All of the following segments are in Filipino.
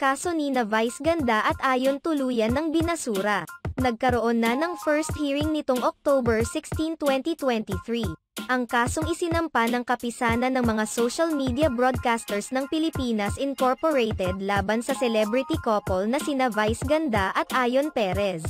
kaso nina Vice Ganda at Ayon tuluyan ng binasura. Nagkaroon na ng first hearing nitong October 16, 2023. Ang kasong isinampa ng kapisanan ng mga social media broadcasters ng Pilipinas Incorporated laban sa celebrity couple na sina Vice Ganda at Ayon Perez.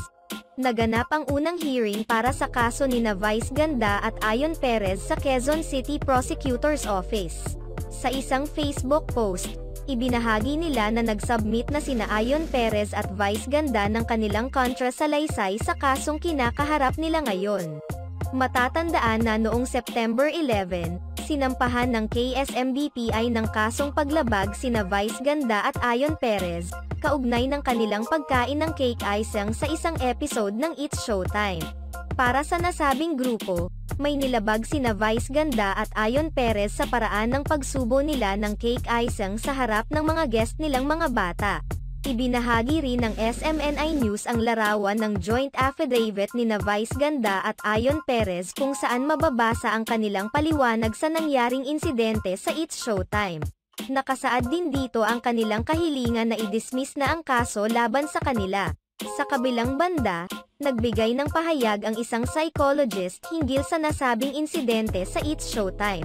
Naganap ang unang hearing para sa kaso nina Vice Ganda at Ayon Perez sa Quezon City Prosecutor's Office. Sa isang Facebook post, ibinahagi nila na nag-submit na sina Ayon Perez at Vice Ganda ng kanilang kontrasalaysay sa kasong kinakaharap nila ngayon. Matatandaan na noong September 11, sinampahan ng KSMDPI ng kasong paglabag sina Vice Ganda at Ayon Perez, kaugnay ng kanilang pagkain ng cake icing sa isang episode ng It's Showtime. Para sa nasabing grupo, may nilabag sina Vice Ganda at Ayon Perez sa paraan ng pagsubo nila ng cake icing sa harap ng mga guest nilang mga bata. Ibinahagi rin ng SMNI News ang larawan ng joint affidavit nina Vice Ganda at Ayon Perez kung saan mababasa ang kanilang paliwanag sa nangyaring insidente sa It's Showtime. Nakasaad din dito ang kanilang kahilingan na i-dismiss na ang kaso laban sa kanila. Sa kabilang banda, nagbigay ng pahayag ang isang psychologist hinggil sa nasabing insidente sa It's Showtime.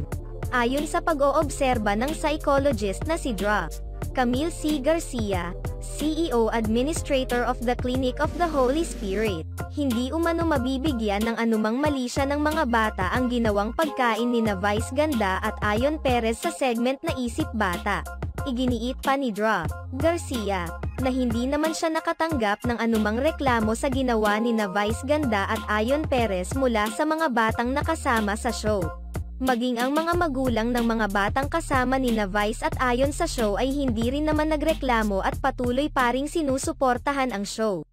Ayon sa pag-oobserba ng psychologist na si Dr. Camille C. Garcia, CEO Administrator of the Clinic of the Holy Spirit, hindi umano mabibigyan ng anumang mali siya ng mga bata ang ginawang pagkain nina Vice Ganda at Ayon Perez sa segment na Isip Bata. Iginiit pa ni Dr. Garcia, na hindi naman siya nakatanggap ng anumang reklamo sa ginawa nina Vice Ganda at Ayon Perez mula sa mga batang nakasama sa show. Maging ang mga magulang ng mga batang kasama nina Vice at Ayon sa show ay hindi rin naman nagreklamo at patuloy pa ring sinusuportahan ang show.